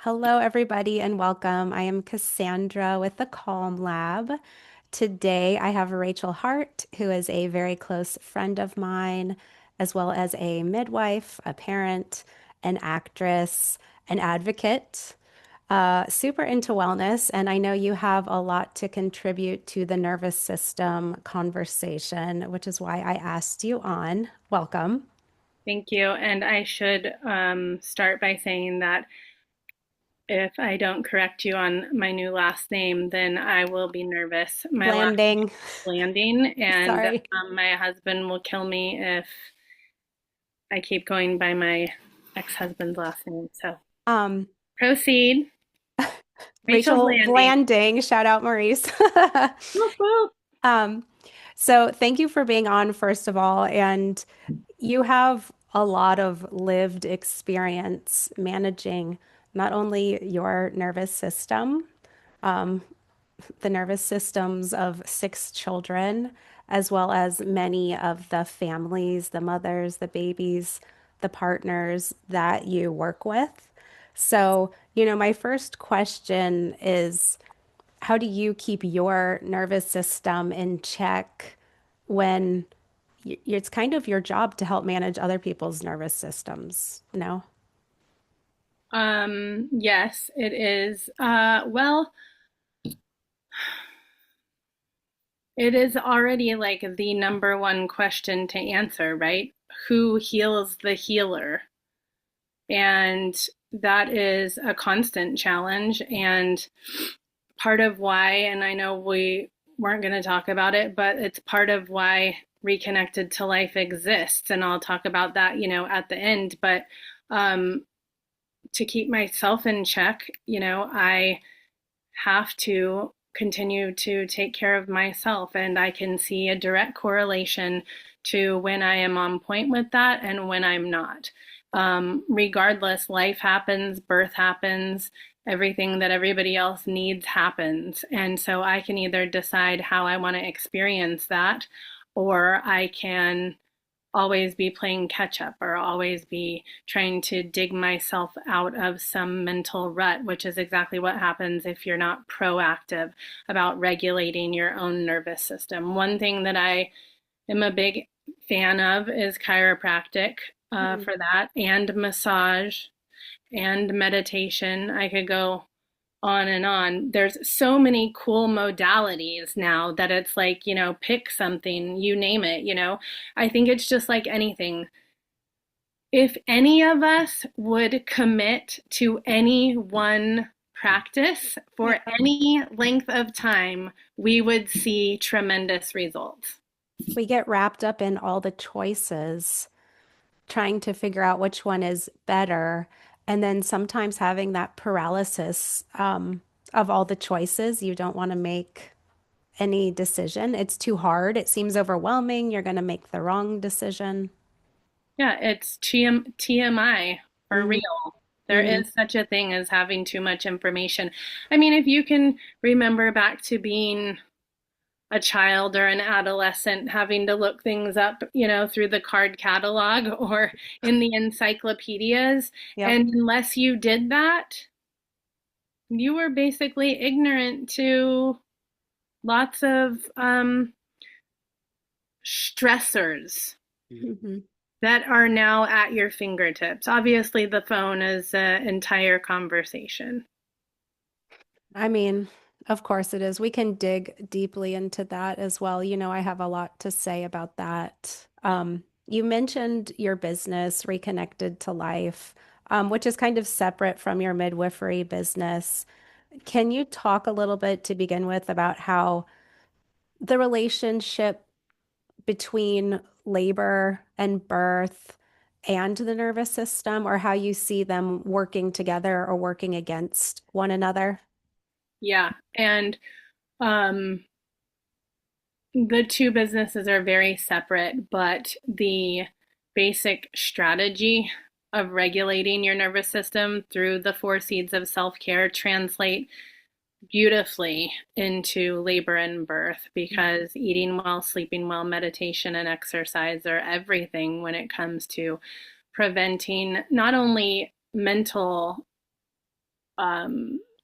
Hello, everybody, and welcome. I am Cassandra with the Calm Lab. Today, I have Rachel Hart, who is a very close friend of mine, as well as a midwife, a parent, an actress, an advocate, super into wellness. And I know you have a lot to contribute to the nervous system conversation, which is why I asked you on. Welcome. Thank you. And I should start by saying that if I don't correct you on my new last name, then I will be nervous. My last name Blanding. is Blanding, and Sorry. my husband will kill me if I keep going by my ex-husband's last name. So Um, proceed. Rachel Rachel Blanding. Blanding, shout out Maurice. Woof, woof. Um, so thank you for being on, first of all. And you have a lot of lived experience managing not only your nervous system, the nervous systems of six children, as well as many of the families, the mothers, the babies, the partners that you work with. So, my first question is, how do you keep your nervous system in check when it's kind of your job to help manage other people's nervous systems, you know? Yes, it is. Well, it is already like the number one question to answer, right? Who heals the healer? And that is a constant challenge. And part of why, and I know we weren't going to talk about it, but it's part of why Reconnected to Life exists. And I'll talk about that, at the end. But um, to keep myself in check, I have to continue to take care of myself. And I can see a direct correlation to when I am on point with that and when I'm not. Regardless, life happens, birth happens, everything that everybody else needs happens. And so I can either decide how I want to experience that, or I can always be playing catch up or always be trying to dig myself out of some mental rut, which is exactly what happens if you're not proactive about regulating your own nervous system. One thing that I am a big fan of is chiropractic Mhm. for that, and massage and meditation. I could go on and on. There's so many cool modalities now that it's like, pick something, you name it. I think it's just like anything. If any of us would commit to any one practice Yeah. for any length of time, we would see tremendous results. We get wrapped up in all the choices, trying to figure out which one is better. And then sometimes having that paralysis, of all the choices, you don't want to make any decision. It's too hard. It seems overwhelming. You're going to make the wrong decision. Yeah, it's TMI for Hmm. real. There Hmm. is such a thing as having too much information. I mean, if you can remember back to being a child or an adolescent having to look things up, through the card catalog or in the encyclopedias, Yep. and unless you did that, you were basically ignorant to lots of stressors Hmm. that are now at your fingertips. Obviously, the phone is an entire conversation. I mean, of course it is. We can dig deeply into that as well. I have a lot to say about that. You mentioned your business, Reconnected to Life, which is kind of separate from your midwifery business. Can you talk a little bit to begin with about how the relationship between labor and birth and the nervous system, or how you see them working together or working against one another? Yeah, and um, the two businesses are very separate, but the basic strategy of regulating your nervous system through the four seeds of self care translate beautifully into labor and birth, because eating well, sleeping well, meditation, and exercise are everything when it comes to preventing not only mental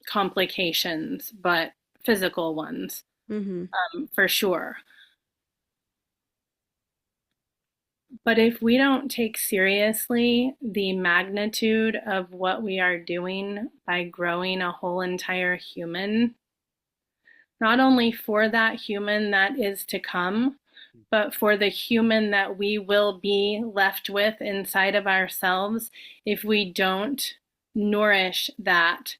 complications, but physical ones, Hmm. for sure. But if we don't take seriously the magnitude of what we are doing by growing a whole entire human, not only for that human that is to come, but for the human that we will be left with inside of ourselves, if we don't nourish that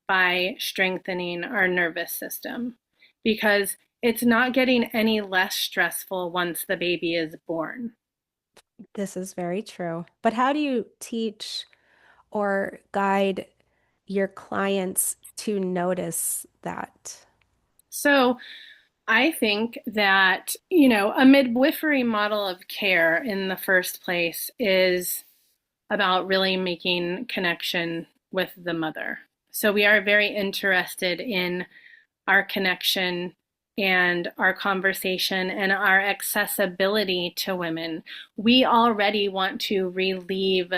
by strengthening our nervous system. Because it's not getting any less stressful once the baby is born. This is very true. But how do you teach or guide your clients to notice that? So I think that, you know, a midwifery model of care in the first place is about really making connection with the mother. So we are very interested in our connection and our conversation and our accessibility to women. We already want to relieve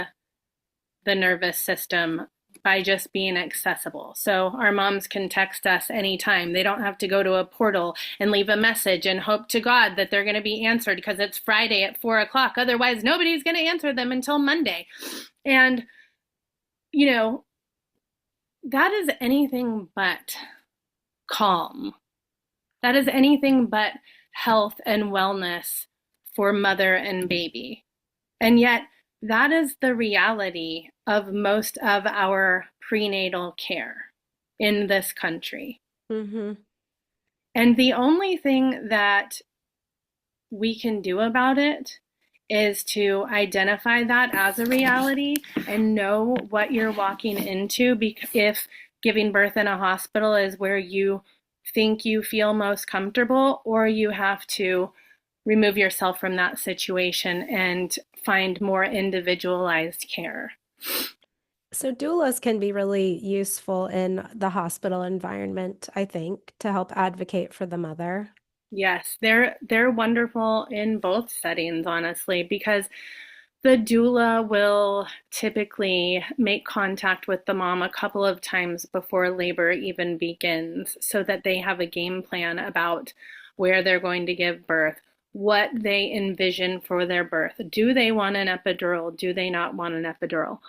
the nervous system by just being accessible. So our moms can text us anytime. They don't have to go to a portal and leave a message and hope to God that they're going to be answered because it's Friday at 4 o'clock. Otherwise, nobody's going to answer them until Monday. And, you know, that is anything but calm. That is anything but health and wellness for mother and baby. And yet, that is the reality of most of our prenatal care in this country. Hmm. And the only thing that we can do about it is to identify that as a reality and know what you're walking into. If giving birth in a hospital is where you think you feel most comfortable, or you have to remove yourself from that situation and find more individualized care. So doulas can be really useful in the hospital environment, I think, to help advocate for the mother. Yes, they're wonderful in both settings, honestly, because the doula will typically make contact with the mom a couple of times before labor even begins so that they have a game plan about where they're going to give birth, what they envision for their birth. Do they want an epidural? Do they not want an epidural?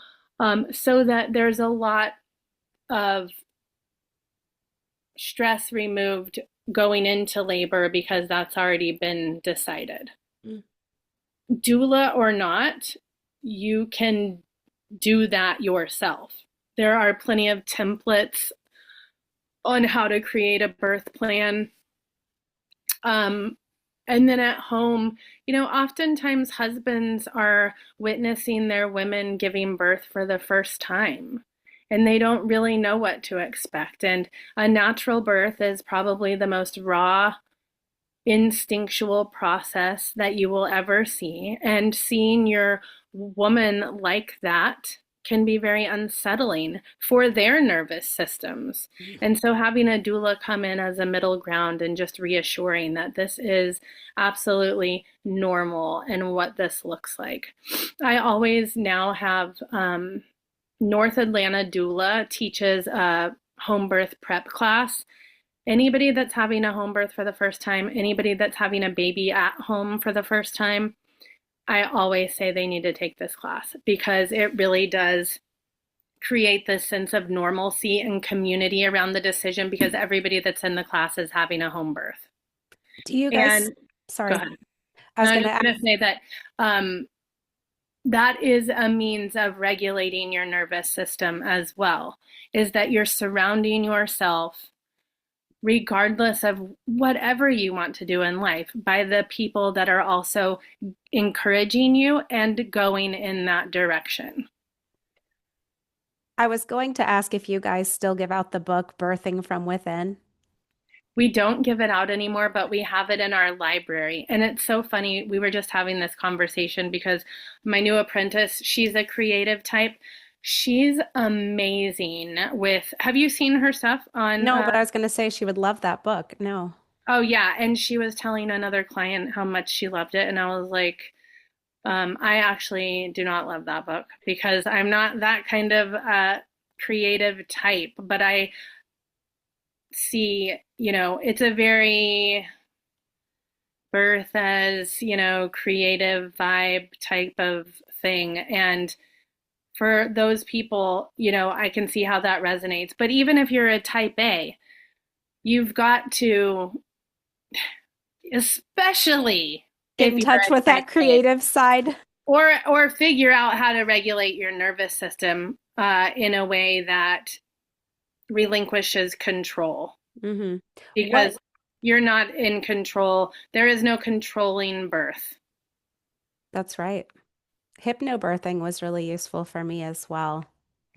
So that there's a lot of stress removed going into labor because that's already been decided. Mm. Doula or not, you can do that yourself. There are plenty of templates on how to create a birth plan. Um, and then at home, you know, oftentimes husbands are witnessing their women giving birth for the first time, and they don't really know what to expect. And a natural birth is probably the most raw, instinctual process that you will ever see. And seeing your woman like that can be very unsettling for their nervous systems. And so having a doula come in as a middle ground and just reassuring that this is absolutely normal and what this looks like. I always now have North Atlanta doula teaches a home birth prep class. Anybody that's having a home birth for the first time, anybody that's having a baby at home for the first time, I always say they need to take this class because it really does create this sense of normalcy and community around the decision because everybody that's in the class is having a home birth. Do you guys, And go sorry, ahead. I was I going was to just ask, going to say that that is a means of regulating your nervous system as well, is that you're surrounding yourself regardless of whatever you want to do in life, by the people that are also encouraging you and going in that direction. I was going to ask if you guys still give out the book Birthing from Within. We don't give it out anymore, but we have it in our library. And it's so funny. We were just having this conversation because my new apprentice, she's a creative type. She's amazing with, have you seen her stuff on No, but I was going to say she would love that book. No. oh yeah, and she was telling another client how much she loved it, and I was like, I actually do not love that book because I'm not that kind of creative type, but I see, it's a very birth as, creative vibe type of thing. And for those people, I can see how that resonates. But even if you're a type A, you've got to, especially Get if in you're touch with a type that A, creative side. or figure out how to regulate your nervous system in a way that relinquishes control, Hmm. What? because you're not in control. There is no controlling birth. That's right. Hypnobirthing was really useful for me as well.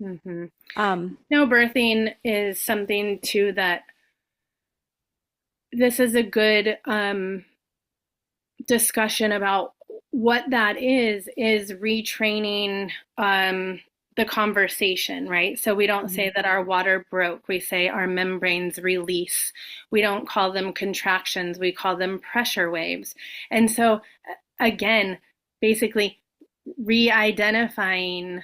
Mm-hmm. Um, No, birthing is something too that this is a good discussion about what that is retraining the conversation, right? So we don't mhm. say that our water broke, we say our membranes release. We don't call them contractions, we call them pressure waves. And so, again, basically re identifying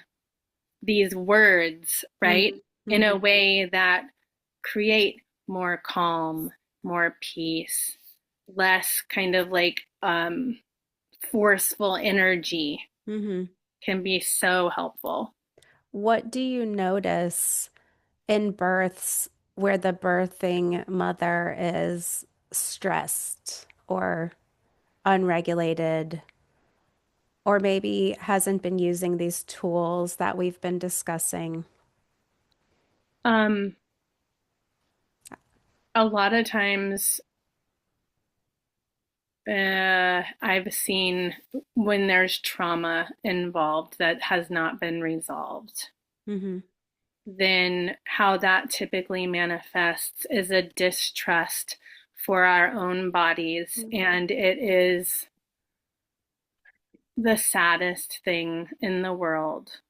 these words, right, Mhm. in a Mhm. way that create more calm, more peace, less kind of like forceful energy Mhm. can be so helpful. What do you notice in births where the birthing mother is stressed or unregulated, or maybe hasn't been using these tools that we've been discussing? Um, a lot of times, I've seen when there's trauma involved that has not been resolved, Hmm. then how that typically manifests is a distrust for our own bodies. And it is the saddest thing in the world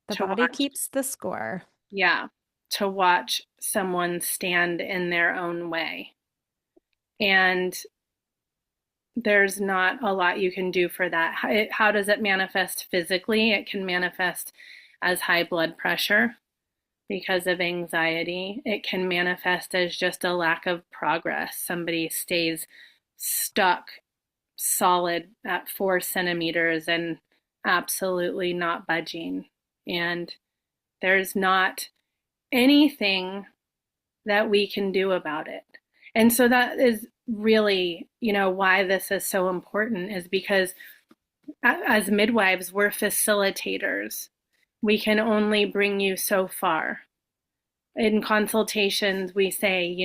The to body watch. keeps the score. Yeah, to watch someone stand in their own way. And there's not a lot you can do for that. How does it manifest physically? It can manifest as high blood pressure because of anxiety. It can manifest as just a lack of progress. Somebody stays stuck solid at 4 centimeters and absolutely not budging. And there's not anything that we can do about it. And so that is really, why this is so important, is because as midwives, we're facilitators. We can only bring you so far. In consultations, we say,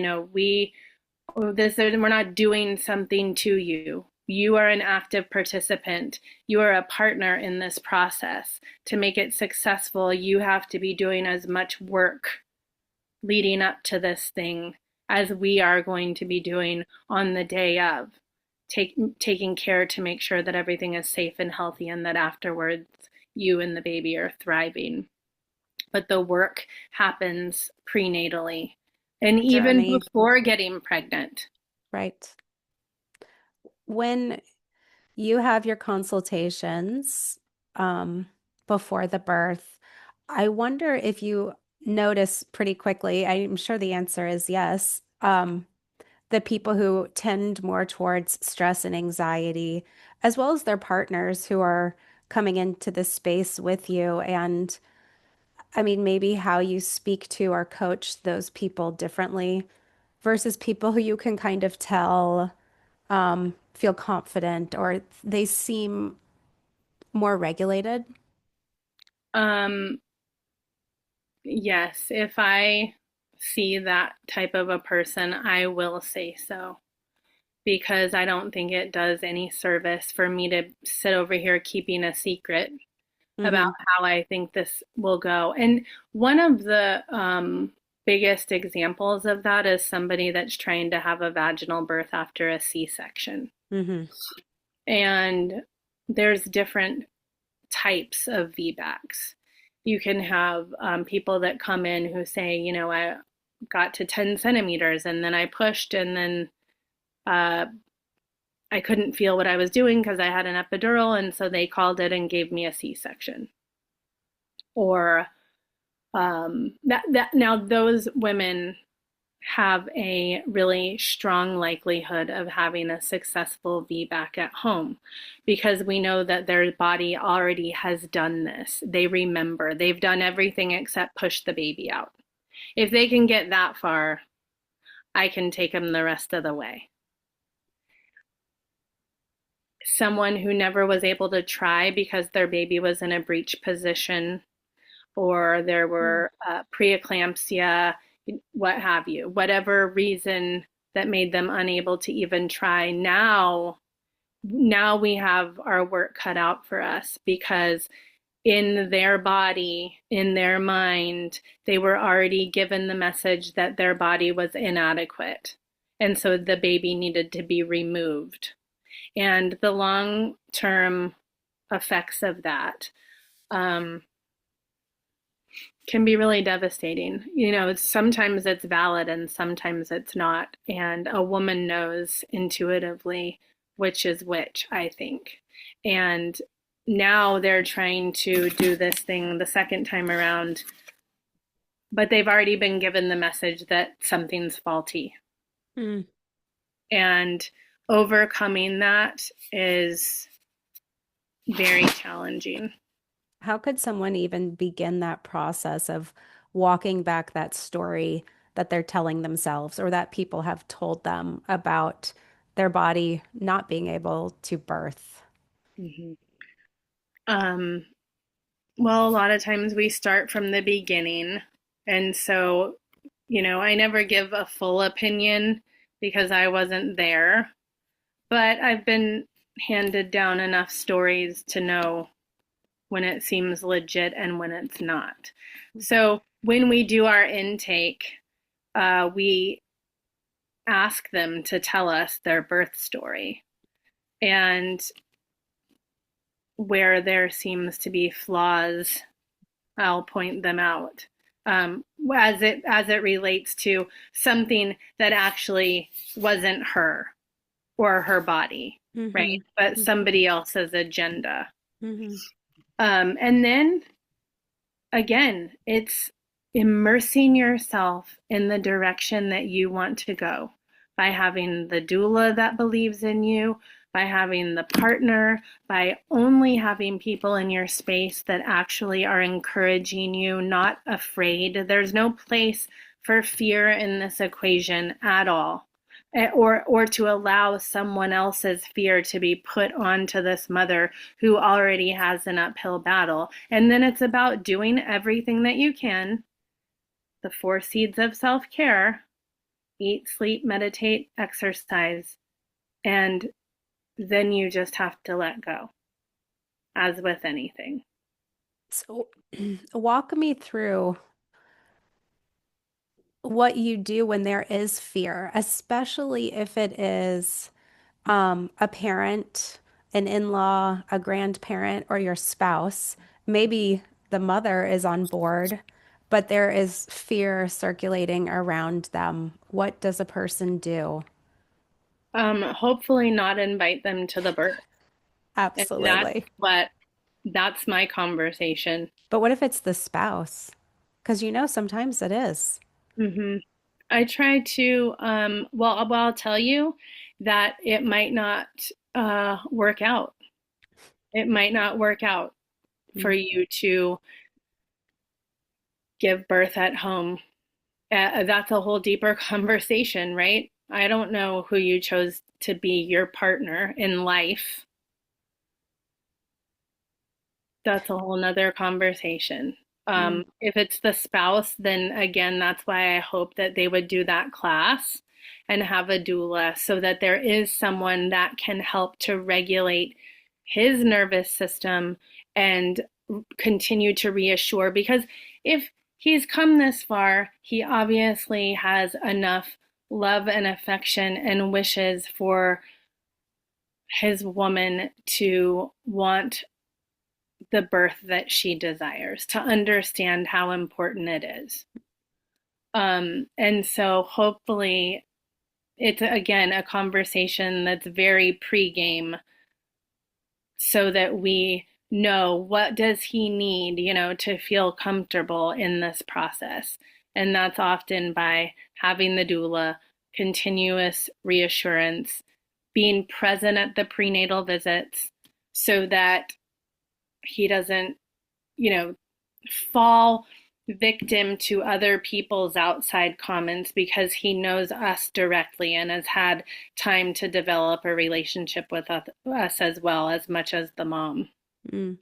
we're not doing something to you. You are an active participant. You are a partner in this process. To make it successful, you have to be doing as much work leading up to this thing as we are going to be doing on the day of, taking care to make sure that everything is safe and healthy and that afterwards you and the baby are thriving. But the work happens prenatally and The even journey, before getting pregnant. right? When you have your consultations um, before the birth, I wonder if you notice pretty quickly, I'm sure the answer is yes, the people who tend more towards stress and anxiety, as well as their partners who are coming into this space with you. And I mean, maybe how you speak to or coach those people differently versus people who you can kind of tell feel confident or they seem more regulated. Um, yes, if I see that type of a person, I will say so, because I don't think it does any service for me to sit over here keeping a secret about Hmm. how I think this will go. And one of the biggest examples of that is somebody that's trying to have a vaginal birth after a C-section. Hmm. And there's different types of VBACs. You can have people that come in who say, I got to 10 centimeters and then I pushed and then uh, I couldn't feel what I was doing because I had an epidural. And so they called it and gave me a C-section. Or That now those women have a really strong likelihood of having a successful VBAC at home because we know that their body already has done this. They remember, they've done everything except push the baby out. If they can get that far, I can take them the rest of the way. Someone who never was able to try because their baby was in a breech position or there were preeclampsia, what have you, whatever reason that made them unable to even try. Now we have our work cut out for us because in their body, in their mind, they were already given the message that their body was inadequate. And so the baby needed to be removed. And the long term effects of that can be really devastating. You know, sometimes it's valid and sometimes it's not. And a woman knows intuitively which is which, I think. And now they're trying to do this thing the second time around, but they've already been given the message that something's faulty. Mm. And overcoming that is very challenging. How could someone even begin that process of walking back that story that they're telling themselves or that people have told them about their body not being able to birth? Mm-hmm. Um, well, a lot of times we start from the beginning. And so, you know, I never give a full opinion because I wasn't there, but I've been handed down enough stories to know when it seems legit and when it's not. So when we do our intake, we ask them to tell us their birth story. And where there seems to be flaws, I'll point them out. As it relates to something that actually wasn't her or her body, Mm-hmm. right? But somebody else's agenda. Mm-hmm. And then again, it's immersing yourself in the direction that you want to go by having the doula that believes in you, by having the partner, by only having people in your space that actually are encouraging you, not afraid. There's no place for fear in this equation at all. Or to allow someone else's fear to be put onto this mother who already has an uphill battle. And then it's about doing everything that you can, the 4 C's of self-care: eat, sleep, meditate, exercise, and then you just have to let go, as with anything. So, walk me through what you do when there is fear, especially if it is a parent, an in-law, a grandparent, or your spouse. Maybe the mother is on board, but there is fear circulating around them. What does a person do? Hopefully not invite them to the birth. And Absolutely. that's my conversation. But what if it's the spouse? Because you know, sometimes it is. Hmm. I try to, well, I'll tell you that it might not work out. It might not work out for Mm. you to give birth at home. That's a whole deeper conversation, right? I don't know who you chose to be your partner in life. That's a whole nother conversation. Mm. If it's the spouse, then again, that's why I hope that they would do that class and have a doula so that there is someone that can help to regulate his nervous system and continue to reassure. Because if he's come this far, he obviously has enough love and affection and wishes for his woman to want the birth that she desires, to understand how important it is. And so hopefully it's again a conversation that's very pre-game so that we know what does he need, to feel comfortable in this process. And that's often by having the doula, continuous reassurance, being present at the prenatal visits so that he doesn't, you know, fall victim to other people's outside comments because he knows us directly and has had time to develop a relationship with us as well as much as the mom. Mm.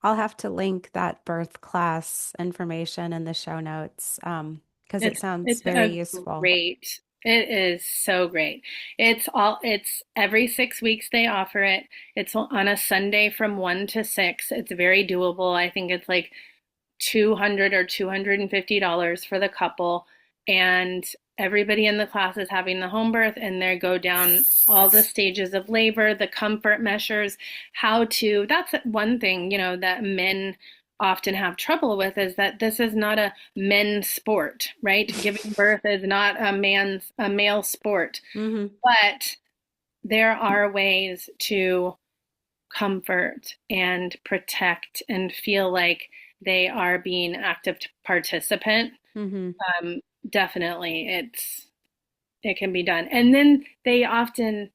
I'll have to link that birth class information in the show notes because it sounds It's very a useful. great. It is so great. It's every 6 weeks they offer it. It's on a Sunday from 1 to 6. It's very doable. I think it's like 200 or $250 for the couple, and everybody in the class is having the home birth, and they go down all the stages of labor, the comfort measures, how to. That's one thing, that men often have trouble with is that this is not a men's sport, right? Giving birth is not a male sport, Hmm. but there are ways to comfort and protect and feel like they are being active participant. Hmm. um, Definitely it can be done, and then they often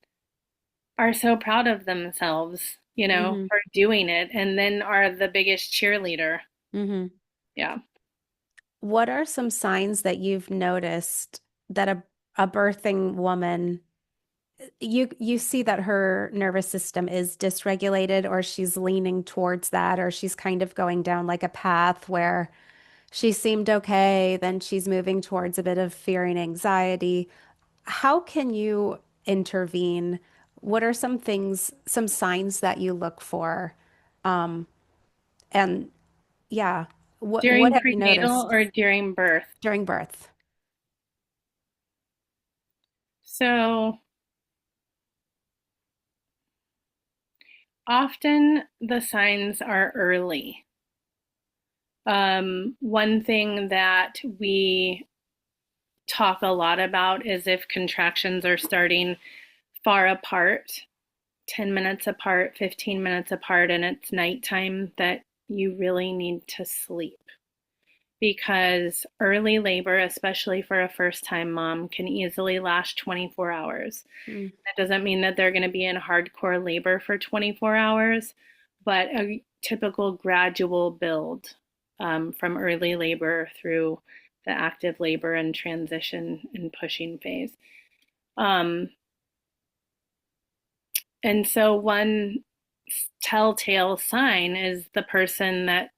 are so proud of themselves, Hmm. for doing it, and then are the biggest cheerleader. Hmm. Yeah. What are some signs that you've noticed that a birthing woman you see that her nervous system is dysregulated or she's leaning towards that or she's kind of going down like a path where she seemed okay, then she's moving towards a bit of fear and anxiety. How can you intervene? What are some things, some signs that you look for? And yeah, what During have you prenatal noticed or during birth? during birth? So often the signs are early. One thing that we talk a lot about is if contractions are starting far apart, 10 minutes apart, 15 minutes apart, and it's nighttime, that you really need to sleep. Because early labor, especially for a first time mom, can easily last 24 hours. Mm, That doesn't mean that they're going to be in hardcore labor for 24 hours, but a typical gradual build from early labor through the active labor and transition and pushing phase. Um, and so, one telltale sign is the person that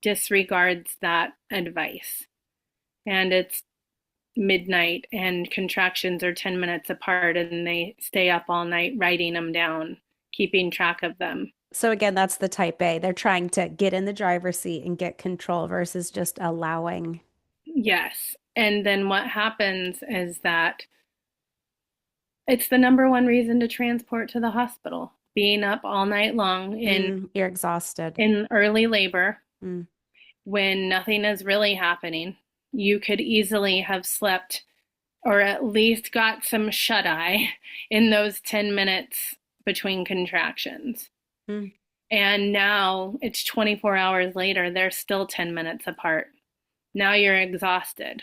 disregards that advice. And it's midnight and contractions are 10 minutes apart and they stay up all night writing them down, keeping track of them. so again, that's the type A. They're trying to get in the driver's seat and get control versus just allowing. Yes. And then what happens is that it's the number one reason to transport to the hospital. Being up all night long You're exhausted. in early labor Mm, when nothing is really happening. You could easily have slept or at least got some shut eye in those 10 minutes between contractions. mm, And now it's 24 hours later, they're still 10 minutes apart. Now you're exhausted.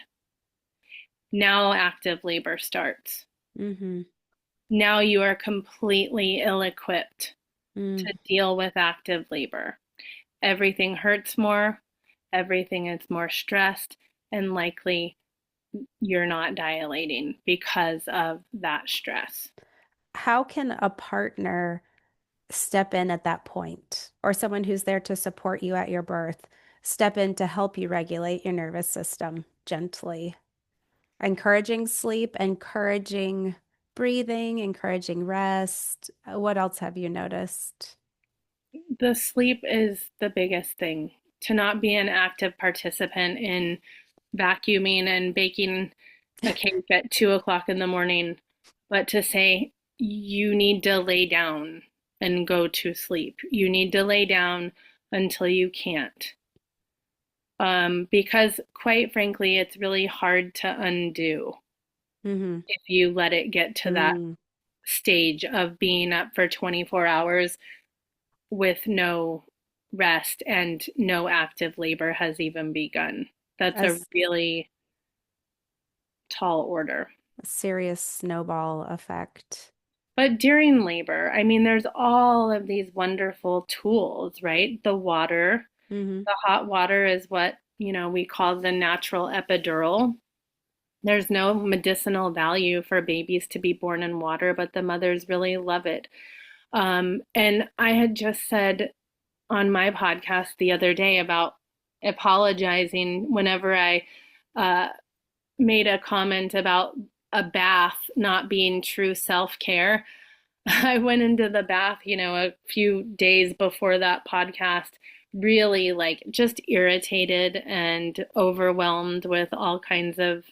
Now active labor starts. mm-hmm, Now you are completely ill equipped mm. to deal with active labor. Everything hurts more, everything is more stressed, and likely you're not dilating because of that stress. How can a partner step in at that point, or someone who's there to support you at your birth, step in to help you regulate your nervous system gently? Encouraging sleep, encouraging breathing, encouraging rest. What else have you noticed? The sleep is the biggest thing. To not be an active participant in vacuuming and baking a cake at 2 o'clock in the morning, but to say you need to lay down and go to sleep. You need to lay down until you can't. Because quite frankly, it's really hard to undo Mm-hmm. if you let it get to that Mm, stage of being up for 24 hours with no rest and no active labor has even begun. That's a As really tall order. a serious snowball effect. But during labor, I mean, there's all of these wonderful tools, right? The water, Mm-hmm. the hot water is what, we call the natural epidural. There's no medicinal value for babies to be born in water, but the mothers really love it. And I had just said on my podcast the other day about apologizing whenever I uh, made a comment about a bath not being true self-care. I went into the bath, a few days before that podcast, really like just irritated and overwhelmed with all kinds of,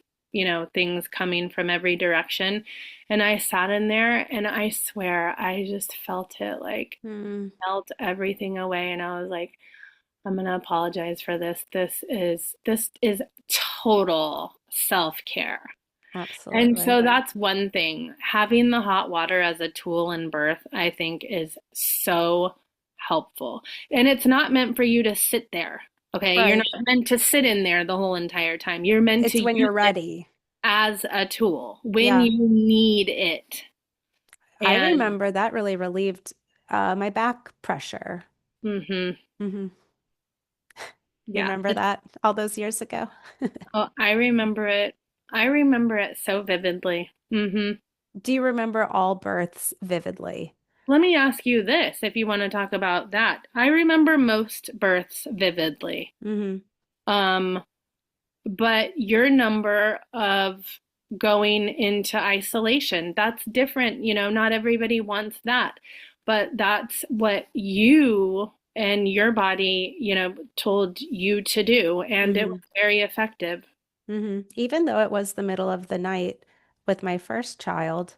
things coming from every direction. And I sat in there and I swear I just felt it like Mm, melt everything away. And I was like, I'm gonna apologize for this. This is total self-care. And absolutely. so that's one thing. Having the hot water as a tool in birth, I think, is so helpful. And it's not meant for you to sit there. Okay. You're not Right. meant to sit in there the whole entire time. You're meant to It's when use you're it ready. as a tool when Yeah. you need it. I And remember that really relieved my back pressure. hmm Hmm. You yeah, remember that all those years ago? oh, I remember it. I remember it so vividly. Do you remember all births vividly? Let me ask you this, if you want to talk about that. I remember most births vividly. Hmm. Um, but your number of going into isolation, that's different. Not everybody wants that, but that's what you and your body, told you to do, and it Hmm. was very effective. Hmm. Even though it was the middle of the night with my first child,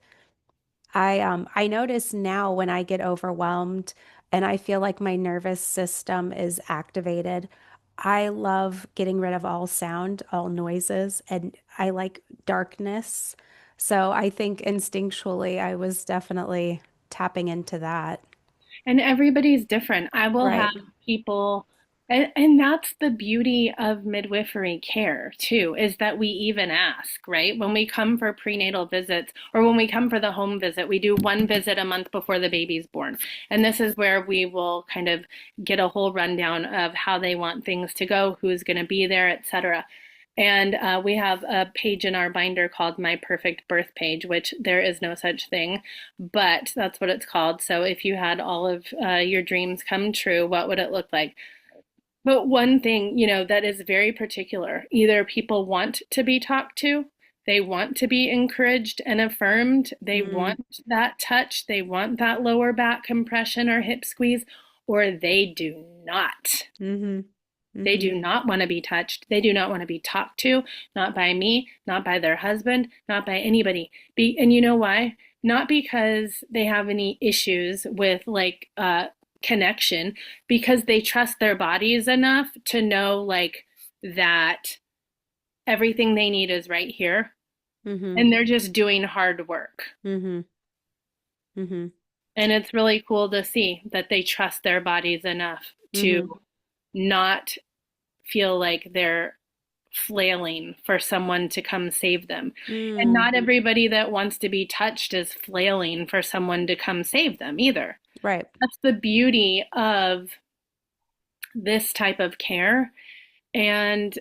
I notice now when I get overwhelmed and I feel like my nervous system is activated, I love getting rid of all sound, all noises, and I like darkness. So I think instinctually I was definitely tapping into that. And everybody's different. I will have Right. people, and that's the beauty of midwifery care too, is that we even ask, right? When we come for prenatal visits or when we come for the home visit, we do one visit a month before the baby's born. And this is where we will kind of get a whole rundown of how they want things to go, who's going to be there, etc. And we have a page in our binder called My Perfect Birth Page, which there is no such thing, but that's what it's called. So if you had all of your dreams come true, what would it look like? But one thing, that is very particular, either people want to be talked to, they want to be encouraged and affirmed, they Mm, want that touch, they want that lower back compression or hip squeeze, or they do not. mm-hmm. They Mm-hmm. do not want to be touched. They do not want to be talked to, not by me, not by their husband, not by anybody. And you know why? Not because they have any issues with like connection, because they trust their bodies enough to know like that everything they need is right here Mm-hmm. and they're just doing hard work. Mm-hmm. Mm-hmm. And it's really cool to see that they trust their bodies enough to Mm-hmm. not feel like they're flailing for someone to come save them. And Mm, not everybody that wants to be touched is flailing for someone to come save them either. right. That's the beauty of this type of care, and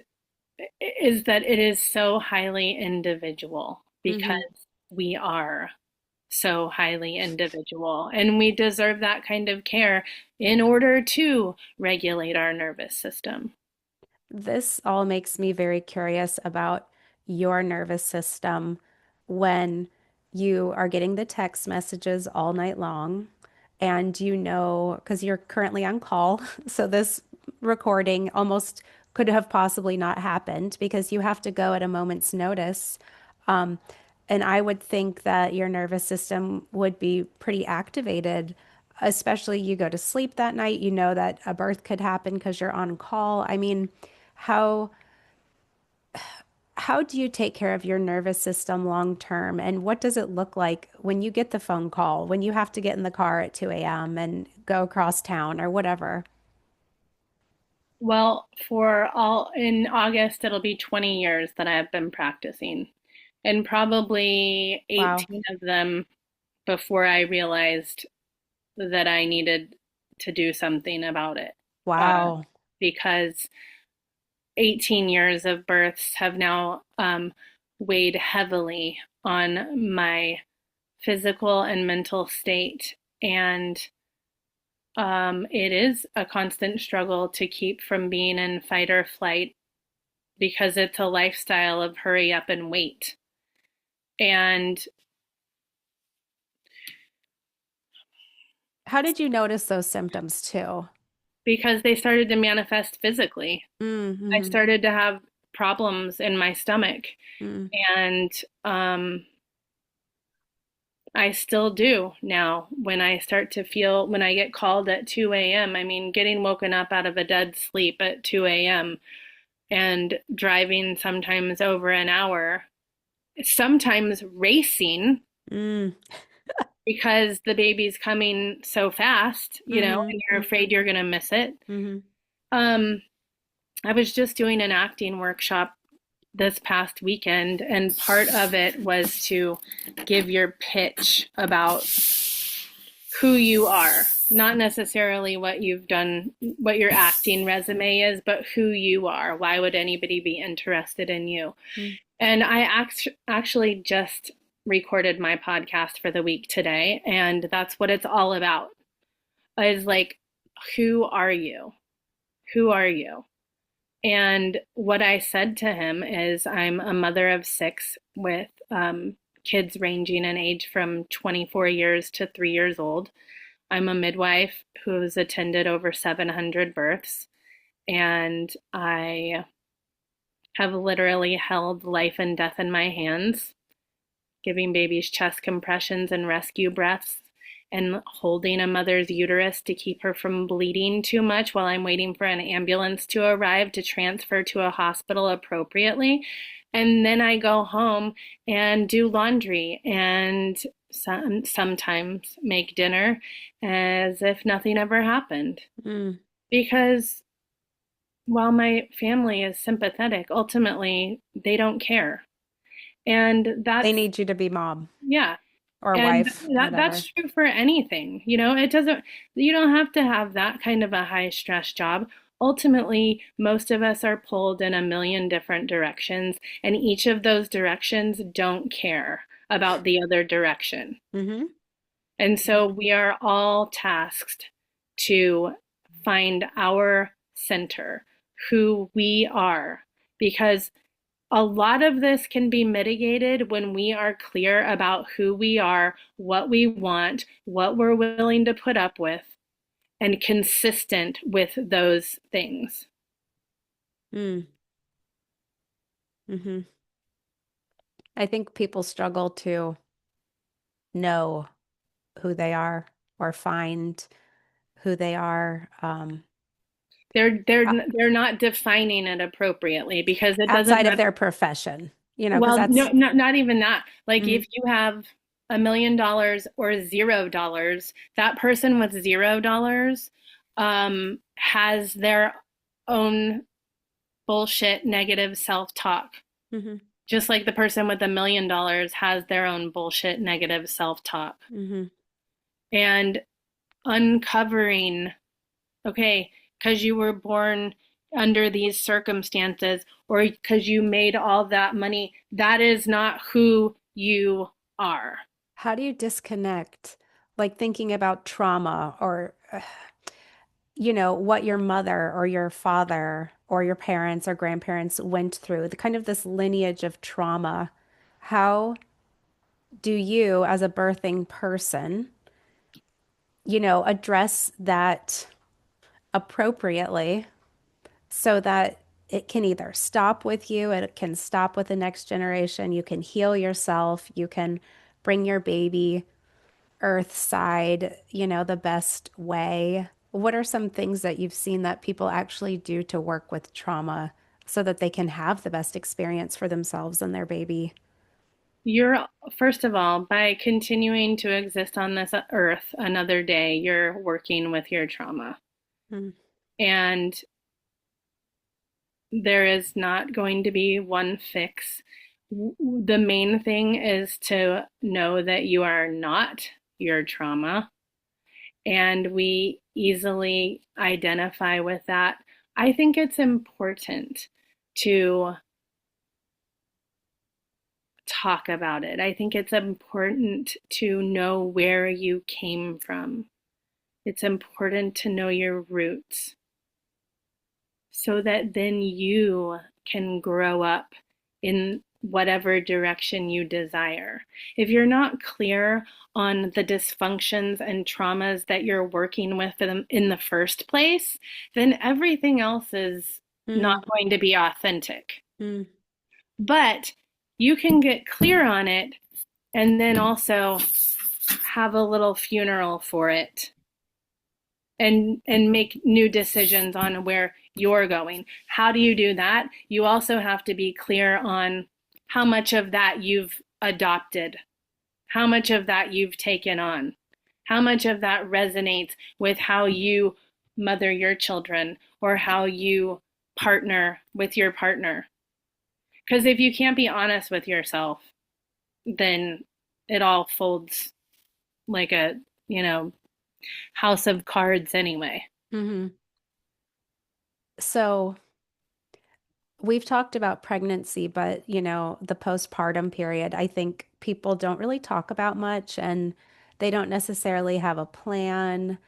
is that it is so highly individual Mm-hmm. because we are so highly individual and we deserve that kind of care in order to regulate our nervous system. This all makes me very curious about your nervous system when you are getting the text messages all night long and you know, because you're currently on call, so this recording almost could have possibly not happened because you have to go at a moment's notice. Um, and I would think that your nervous system would be pretty activated, especially you go to sleep that night, you know that a birth could happen because you're on call. I mean, how how do you take care of your nervous system long term? And what does it look like when you get the phone call, when you have to get in the car at 2 a.m. and go across town or whatever? Well, for all in August, it'll be 20 years that I've been practicing, and probably Wow. 18 of them before I realized that I needed to do something about it. Wow. Because 18 years of births have now weighed heavily on my physical and mental state. And it is a constant struggle to keep from being in fight or flight because it's a lifestyle of hurry up and wait. And How did you notice those symptoms too? because they started to manifest physically, I Mm-hmm. started to have problems in my stomach. Mm. And um, I still do now when I start to feel, when I get called at 2 a.m. I mean, getting woken up out of a dead sleep at 2 a.m. and driving sometimes over an hour, sometimes racing Mm. because the baby's coming so fast, Mm-hmm. and you're afraid you're going to miss it. Mm-hmm. Um, I was just doing an acting workshop this past weekend, and part of it was to give your pitch about who you are, not necessarily what you've done, what your acting resume is, but who you are. Why would anybody be interested in you? Mm. And I actually just recorded my podcast for the week today, and that's what it's all about. Is like, who are you? Who are you? And what I said to him is, I'm a mother of six with kids ranging in age from 24 years to 3 years old. I'm a midwife who's attended over 700 births, and I have literally held life and death in my hands, giving babies chest compressions and rescue breaths, and holding a mother's uterus to keep her from bleeding too much while I'm waiting for an ambulance to arrive to transfer to a hospital appropriately. And then I go home and do laundry and sometimes make dinner as if nothing ever happened. Mm. Because while my family is sympathetic, ultimately they don't care. And They that's, need you to be mom yeah, or and wife, that's whatever. true for anything. It doesn't, you don't have to have that kind of a high stress job. Ultimately, most of us are pulled in a million different directions, and each of those directions don't care about the other direction. Mm-hmm. And so we are all tasked to find our center, who we are, because a lot of this can be mitigated when we are clear about who we are, what we want, what we're willing to put up with, and consistent with those things. Mm. Mm-hmm. I think people struggle to know who they are or find who they are They're o- they're not defining it appropriately because it doesn't outside of matter. their profession, because Well, no, that's, not even that. Like mhm, if you have $1 million or $0, that person with $0 has their own bullshit negative self-talk. mhm, Just like the person with $1 million has their own bullshit negative self-talk. mhm. And uncovering, okay, because you were born under these circumstances or because you made all that money, that is not who you are. How do you disconnect? Like thinking about trauma or, what your mother or your father or your parents or grandparents went through, the kind of this lineage of trauma. How do you, as a birthing person, address that appropriately so that it can either stop with you, it can stop with the next generation, you can heal yourself, you can bring your baby earthside, the best way. What are some things that you've seen that people actually do to work with trauma so that they can have the best experience for themselves and their baby. You're, first of all, by continuing to exist on this earth another day, you're working with your trauma. Mm, And there is not going to be one fix. The main thing is to know that you are not your trauma, and we easily identify with that. I think it's important to talk about it. I think it's important to know where you came from. It's important to know your roots so that then you can grow up in whatever direction you desire. If you're not clear on the dysfunctions and traumas that you're working with in the first place, then everything else is not mm, going to be authentic. mm. But you can get clear on it and then also have a little funeral for it and make new decisions on where you're going. How do you do that? You also have to be clear on how much of that you've adopted, how much of that you've taken on, how much of that resonates with how you mother your children or how you partner with your partner. Because if you can't be honest with yourself, then it all folds like a, you know, house of cards anyway. Hmm. So we've talked about pregnancy, but the postpartum period, I think people don't really talk about much and they don't necessarily have a plan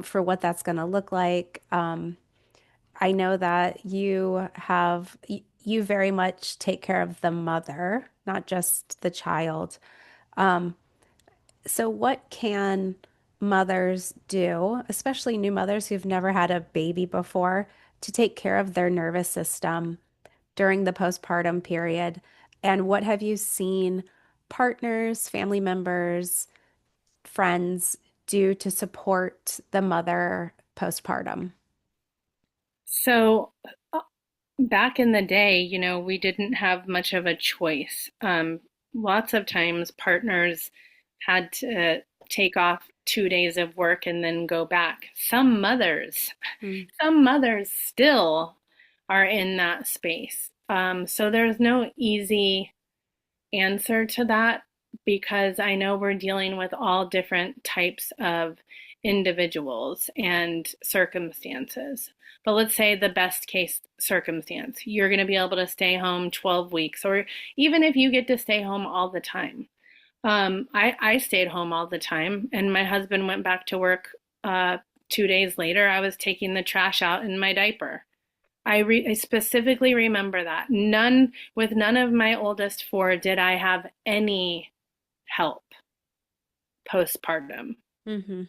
for what that's going to look like. I know that you very much take care of the mother, not just the child. So, what can mothers do, especially new mothers who've never had a baby before, to take care of their nervous system during the postpartum period? And what have you seen partners, family members, friends do to support the mother postpartum? So back in the day, we didn't have much of a choice. Lots of times partners had to take off 2 days of work and then go back. Mm, Some mothers still are in that space. So there's no easy answer to that because I know we're dealing with all different types of individuals and circumstances. But let's say the best case circumstance, you're going to be able to stay home 12 weeks, or even if you get to stay home all the time. I stayed home all the time, and my husband went back to work 2 days later. I was taking the trash out in my diaper. I specifically remember that. With none of my oldest four did I have any help postpartum. hmm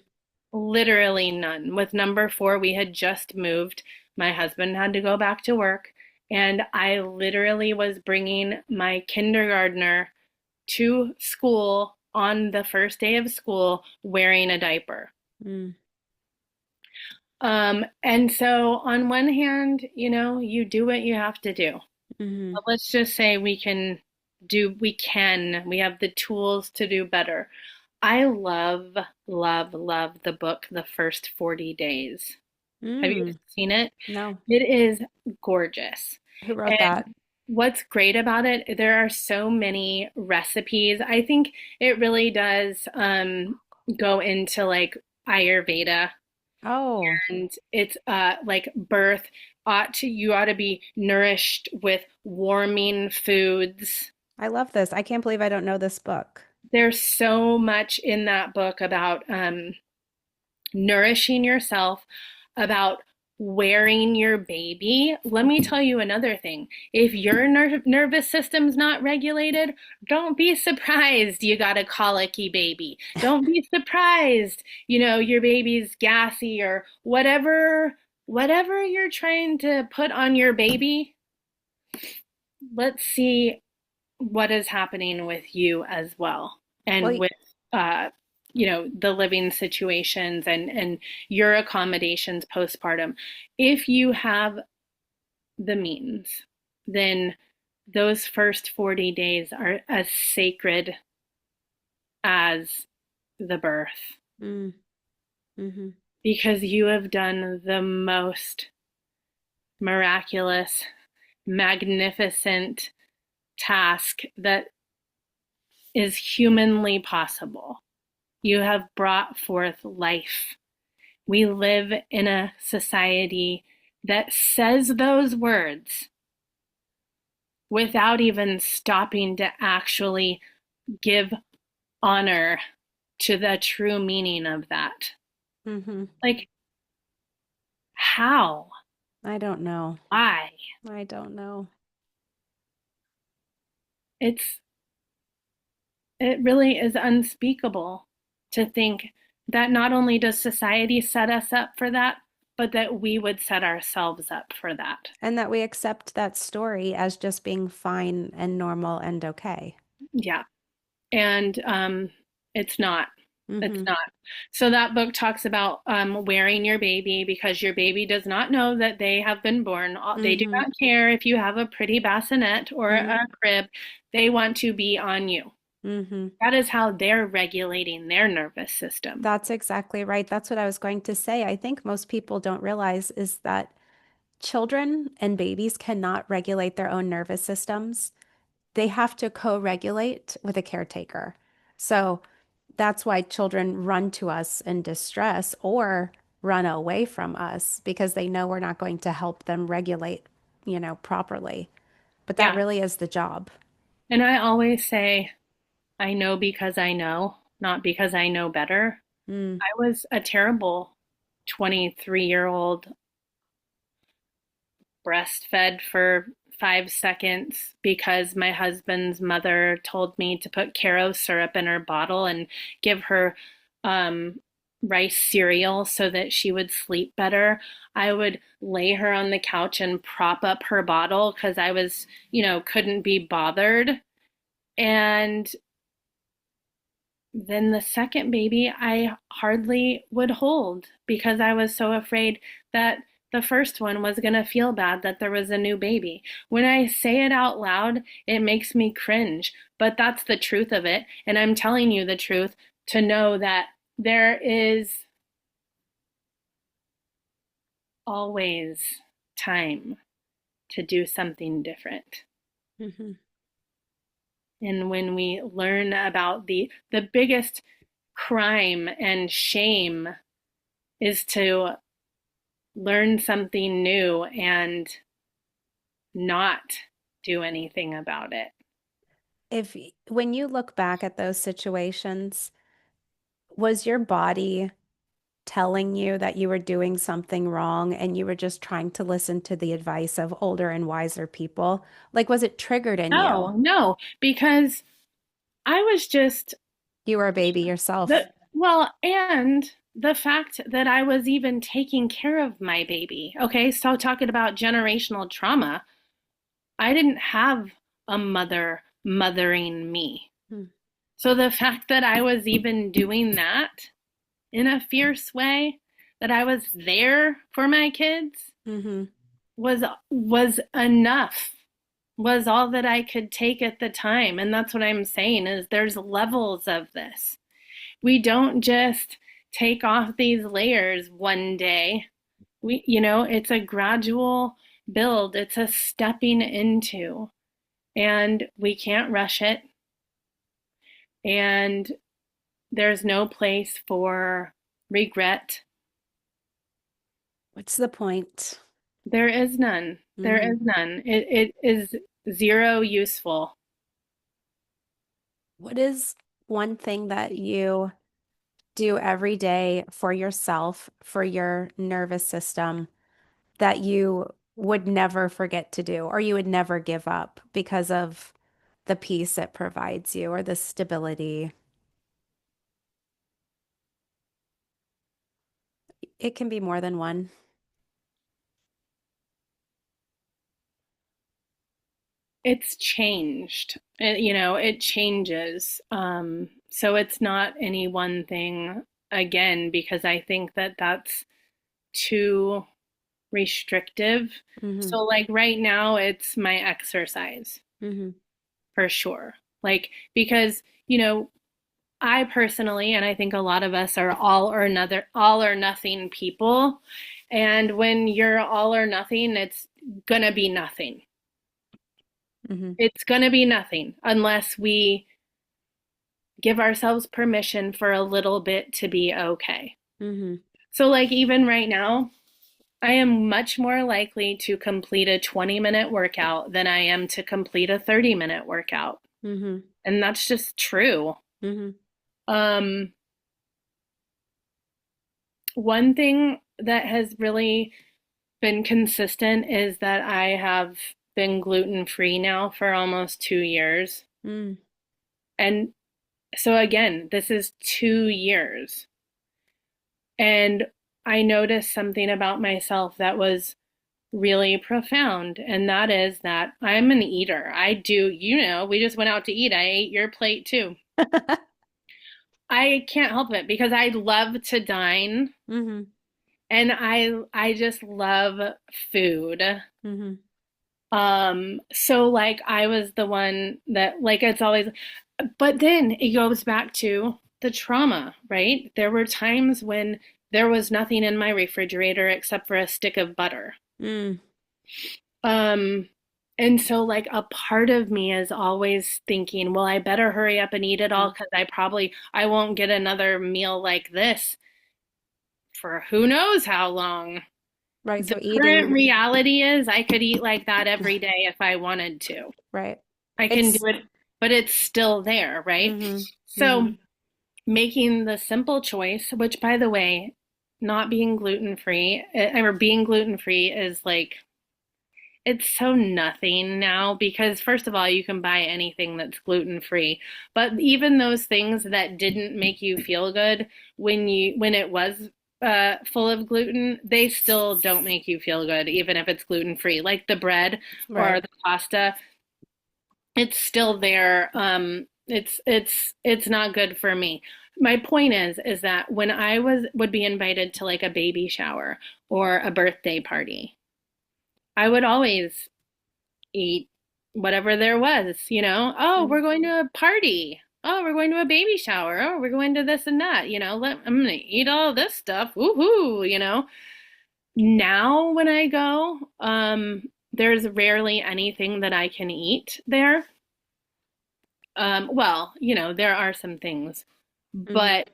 Literally none. With number four, we had just moved. My husband had to go back to work, and I literally was bringing my kindergartner to school on the first day of school wearing a diaper. mm, And so on one hand, you do what you have to do. hmm But let's just say we have the tools to do better. I love, love, love the book, The First 40 Days. Have you mm. seen it? No, It is gorgeous. who wrote that? And what's great about it, there are so many recipes. I think it really does go into like Ayurveda, Oh, and it's like birth you ought to be nourished with warming foods. I love this. I can't believe I don't know this book. There's so much in that book about nourishing yourself, about wearing your baby. Let me tell you another thing. If your nervous system's not regulated, don't be surprised you got a colicky baby. Don't be surprised, your baby's gassy or whatever you're trying to put on your baby. Let's see what is happening with you as well and Well, with uh the living situations and your accommodations postpartum. If you have the means, then those first 40 days are as sacred as the birth Mm, mm-hmm. because you have done the most miraculous, magnificent task that is humanly possible. You have brought forth life. We live in a society that says those words without even stopping to actually give honor to the true meaning of that. Mm-hmm. Like, how? I don't know. Why? I don't know. It's it really is unspeakable to think that not only does society set us up for that, but that we would set ourselves up for that. And that we accept that story as just being fine and normal and okay. Yeah. And it's not. It's Mm-hmm. not. So that book talks about wearing your baby because your baby does not know that they have been born. They do Mm-hmm. not care if you have a pretty bassinet or Mm-hmm. a crib. They want to be on you. Mm-hmm. That is how they're regulating their nervous system. That's exactly right. That's what I was going to say. I think most people don't realize is that children and babies cannot regulate their own nervous systems. They have to co-regulate with a caretaker. So that's why children run to us in distress or run away from us because they know we're not going to help them regulate, properly. But that Yeah. really is the job. And I always say, I know because I know, not because I know better. Mm, I was a terrible 23-year-old breastfed for 5 seconds because my husband's mother told me to put Caro syrup in her bottle and give her um, rice cereal so that she would sleep better. I would lay her on the couch and prop up her bottle because I was, couldn't be bothered. And then the second baby, I hardly would hold because I was so afraid that the first one was going to feel bad that there was a new baby. When I say it out loud, it makes me cringe, but that's the truth of it. And I'm telling you the truth to know that there is always time to do something different. hmm. And when we learn about the biggest crime and shame is to learn something new and not do anything about it. If when you look back at those situations, was your body telling you that you were doing something wrong and you were just trying to listen to the advice of older and wiser people? Like, was it triggered in you? No, no, because I was just You were a baby yourself. and the fact that I was even taking care of my baby. Okay, so talking about generational trauma, I didn't have a mother mothering me. Hmm. So the fact that I was even doing that in a fierce way, that I was there for my kids, Mm-hmm. was enough, was all that I could take at the time. And that's what I'm saying is there's levels of this. We don't just take off these layers one day. It's a gradual build. It's a stepping into, and we can't rush it. And there's no place for regret. What's the point? There is none. There Mm-hmm. is none. It is zero useful. What is one thing that you do every day for yourself, for your nervous system, that you would never forget to do or you would never give up because of the peace it provides you or the stability? It can be more than one. It's changed. It changes. So it's not any one thing again, because I think that that's too restrictive. Mm-hmm. So like right now it's my exercise Mm-hmm. for sure. Like because, you know, I personally, and I think a lot of us are all or nothing people. And when you're all or nothing, it's gonna be nothing. Mm-hmm. It's gonna be nothing unless we give ourselves permission for a little bit to be okay. Mm-hmm. So, like, even right now, I am much more likely to complete a 20-minute workout than I am to complete a 30-minute workout. Mm-hmm. And that's just true. Mm-hmm. Um, One thing that has really been consistent is that I have been gluten free now for almost 2 years. Mm. And so, again, this is 2 years. And I noticed something about myself that was really profound. And that is that I'm an eater. I do, we just went out to eat. I ate your plate too. I can't help it because I love to dine Mm-hmm. and I just love food. Mm-hmm. So like I was the one that like it's always, but then it goes back to the trauma, right? There were times when there was nothing in my refrigerator except for a stick of butter. Mm. Um, and so like a part of me is always thinking, well, I better hurry up and eat it all because I won't get another meal like this for who knows how long. Right. The So current eating, reality is I could eat like that every day if I wanted to. right. I can It's do it, but it's still there, right? mm-hmm. Mm-hmm. So making the simple choice, which by the way, not being gluten free or being gluten free is like it's so nothing now because first of all, you can buy anything that's gluten free. But even those things that didn't make you feel good when it was full of gluten, they still don't make you feel good, even if it's gluten free. Like the bread or Right. the pasta, it's still there. It's not good for me. My point is that when I would be invited to like a baby shower or a birthday party, I would always eat whatever there was, Oh, Mm-hmm. we're going to a party. Oh, we're going to a baby shower. Oh, we're going to this and that. I'm gonna eat all this stuff. Woohoo. Now when I go, there's rarely anything that I can eat there. Well, there are some things, Mm-hmm. but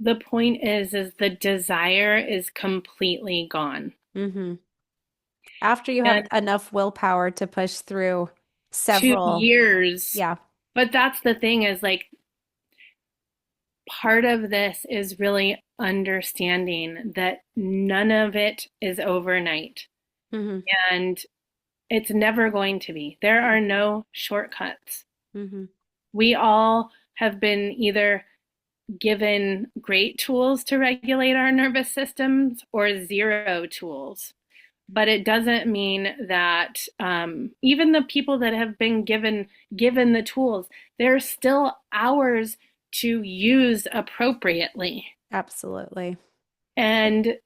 the point is the desire is completely gone. Mm-hmm. After you have And enough willpower to push through two several, years, yeah. but that's the thing is like part of this is really understanding that none of it is overnight Mm-hmm. and it's never going to be. There are no shortcuts. Mm-hmm. We all have been either given great tools to regulate our nervous systems or zero tools. But it doesn't mean that even the people that have been given the tools, there's still ours to use appropriately. Absolutely. And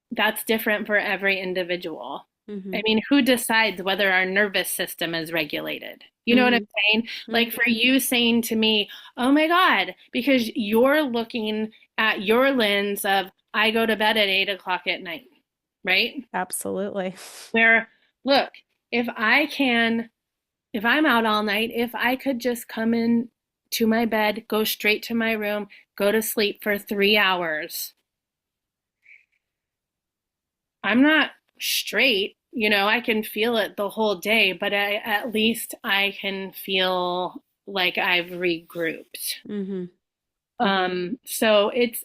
that's different for every individual. Mm-hmm. I mean, who decides whether our nervous system is regulated? You know what I'm Mm-hmm. saying? Like Mm-hmm. for you saying to me, oh my God, because you're looking at your lens of, I go to bed at 8 o'clock at night, right? Absolutely. Where, look, if I can, if I'm out all night, if I could just come in to my bed, go straight to my room, go to sleep for 3 hours, I'm not straight. I can feel it the whole day, but at least I can feel like I've regrouped. Mm-hmm. Mm-hmm. So it's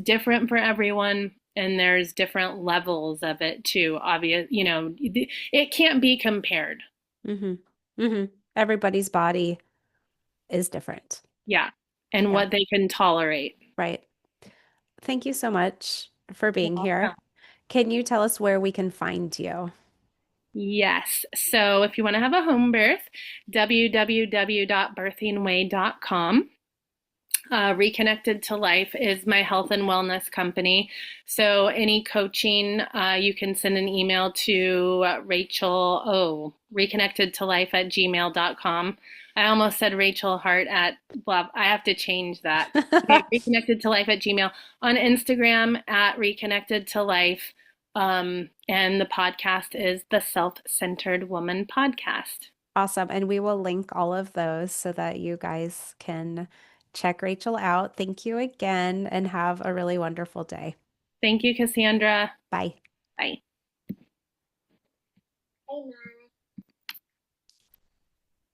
different for everyone, and there's different levels of it too. Obvious, it can't be compared. Mm-hmm. Mm-hmm. Everybody's body is different. Yeah, and Yeah, what they can tolerate. right. Thank you so much for You're being here. welcome. Can you tell us where we can find you? Yes. So if you want to have a home birth, www.birthingway.com. Reconnected to Life is my health and wellness company. So any coaching, you can send an email to reconnectedtolife@gmail.com. I almost said Rachel Hart at blah. I have to change that. Okay, reconnected to life at Gmail. On Instagram at reconnected to life. And the podcast is the Self-Centered Woman Podcast. Awesome. And we will link all of those so that you guys can check Rachel out. Thank you again and have a really wonderful day. Thank you, Cassandra. Bye. Bye.